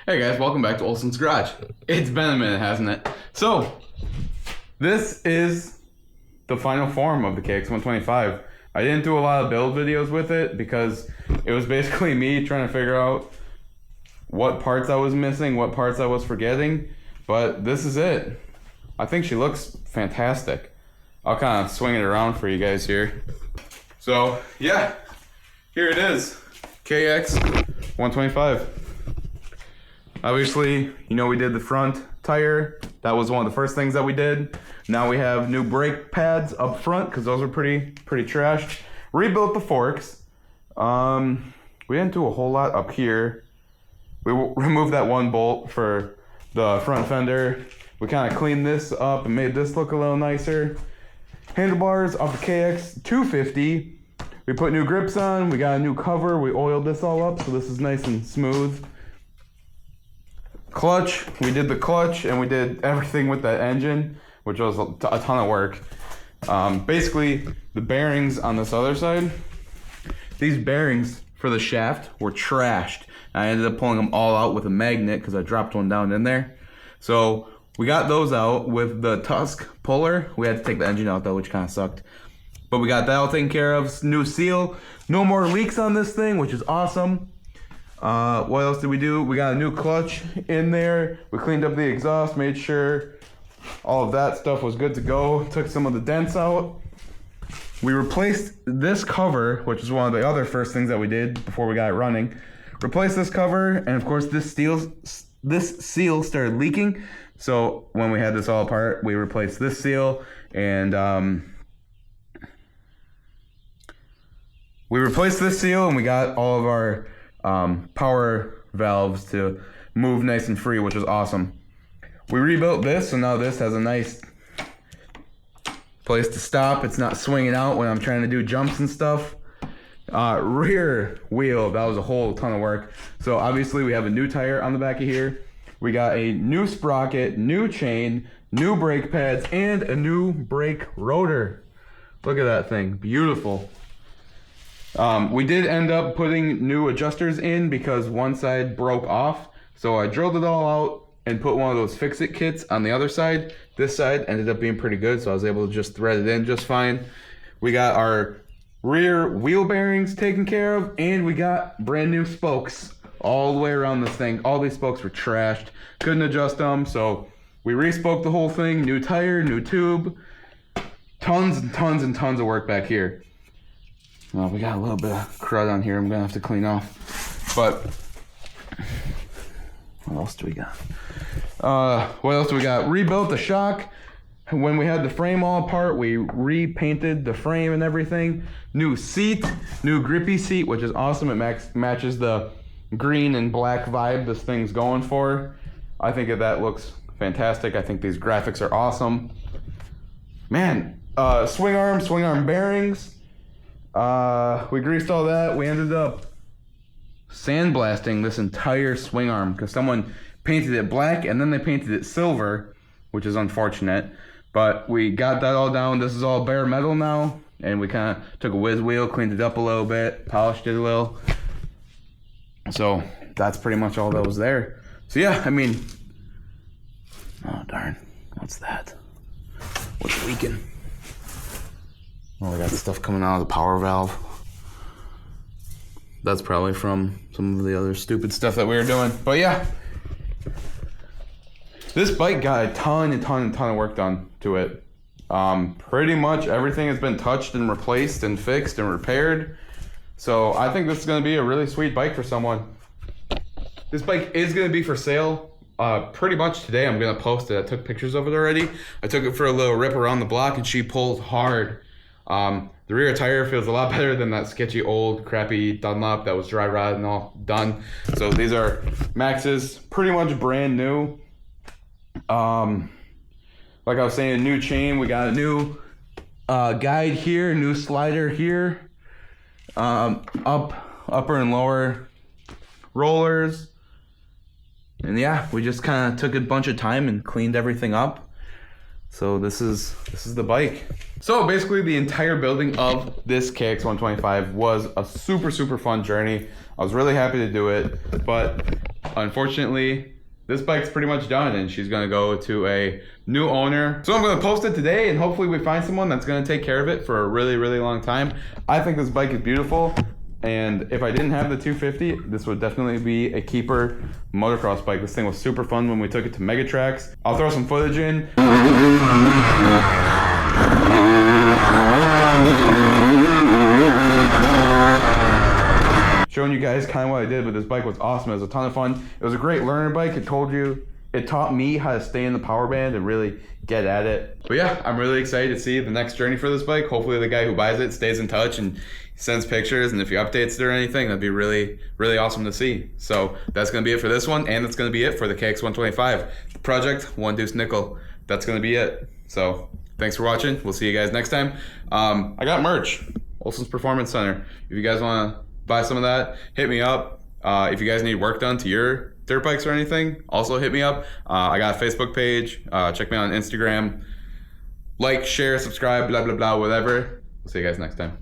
Hey guys, welcome back to Olson's Garage. It's been a minute, hasn't it? So, this is the final form of the KX125. I didn't do a lot of build videos with it because it was basically me trying to figure out what parts I was missing, what parts I was forgetting, but this is it. I think she looks fantastic. I'll kind of swing it around for you guys here. So, yeah, here it is, KX125. Obviously, you know, we did the front tire. That was one of the first things that we did. Now we have new brake pads up front because those are pretty trashed. Rebuilt the forks. We didn't do a whole lot up here. We removed that one bolt for the front fender. We kind of cleaned this up and made this look a little nicer. Handlebars off the KX250. We put new grips on. We got a new cover. We oiled this all up so this is nice and smooth. Clutch, we did the clutch and we did everything with that engine, which was a ton of work. Basically, the bearings on this other side, these bearings for the shaft were trashed. I ended up pulling them all out with a magnet because I dropped one down in there. So we got those out with the Tusk puller. We had to take the engine out though, which kind of sucked. But we got that all taken care of. New seal. No more leaks on this thing, which is awesome. What else did we do? We got a new clutch in there. We cleaned up the exhaust, made sure all of that stuff was good to go. Took some of the dents out. We replaced this cover, which is one of the other first things that we did before we got it running. Replaced this cover, and of course this seal started leaking. So when we had this all apart, we replaced this seal, and we replaced this seal, and we got all of our power valves to move nice and free, which was awesome. We rebuilt this, so now this has a nice place to stop. It's not swinging out when I'm trying to do jumps and stuff. Rear wheel, that was a whole ton of work. So obviously we have a new tire on the back of here. We got a new sprocket, new chain, new brake pads, and a new brake rotor. Look at that thing, beautiful. We did end up putting new adjusters in because one side broke off. So I drilled it all out and put one of those fix-it kits on the other side. This side ended up being pretty good, so I was able to just thread it in just fine. We got our rear wheel bearings taken care of, and we got brand new spokes all the way around this thing. All these spokes were trashed. Couldn't adjust them, so we re-spoked the whole thing. New tire, new tube. Tons and tons and tons of work back here. Well, we got a little bit of crud on here I'm gonna have to clean off. But what else do we got? Rebuilt the shock. When we had the frame all apart, we repainted the frame and everything. New seat, new grippy seat, which is awesome. It matches the green and black vibe this thing's going for. I think that looks fantastic. I think these graphics are awesome. Man, swing arm bearings. We greased all that. We ended up sandblasting this entire swing arm because someone painted it black and then they painted it silver, which is unfortunate. But we got that all down. This is all bare metal now, and we kind of took a whiz wheel, cleaned it up a little bit, polished it a little. So that's pretty much all that was there. So yeah, I mean, oh darn, what's that? What's leaking? Oh, we got stuff coming out of the power valve. That's probably from some of the other stupid stuff that we were doing. But yeah, this bike got a ton of work done to it. Pretty much everything has been touched and replaced and fixed and repaired. So I think this is going to be a really sweet bike for someone. This bike is going to be for sale pretty much today. I'm going to post it. I took pictures of it already. I took it for a little rip around the block and she pulled hard. The rear tire feels a lot better than that sketchy old crappy Dunlop that was dry rot and all done. So these are Max's, pretty much brand new. Like I was saying, new chain. We got a new guide here, new slider here. Upper and lower rollers. And yeah, we just kind of took a bunch of time and cleaned everything up. So this is the bike. So basically the entire building of this KX125 was a super fun journey. I was really happy to do it, but unfortunately, this bike's pretty much done and she's gonna go to a new owner. So I'm gonna post it today and hopefully we find someone that's gonna take care of it for a really, really long time. I think this bike is beautiful. And if I didn't have the 250, this would definitely be a keeper motocross bike. This thing was super fun when we took it to Mega Tracks. I'll throw some footage in. Showing you guys kind of what I did, but this bike was awesome. It was a ton of fun. It was a great learner bike. It taught me how to stay in the power band and really get at it. But yeah, I'm really excited to see the next journey for this bike. Hopefully the guy who buys it stays in touch and sends pictures, and if he updates it or anything, that'd be really, really awesome to see. So that's gonna be it for this one, and that's gonna be it for the KX125. Project One Deuce Nickel. That's gonna be it. So thanks for watching. We'll see you guys next time. I got merch, Olson's Performance Center. If you guys wanna buy some of that, hit me up. If you guys need work done to your dirt bikes or anything, also hit me up. I got a Facebook page. Check me out on Instagram. Like, share, subscribe, blah, blah, blah, whatever. We'll see you guys next time.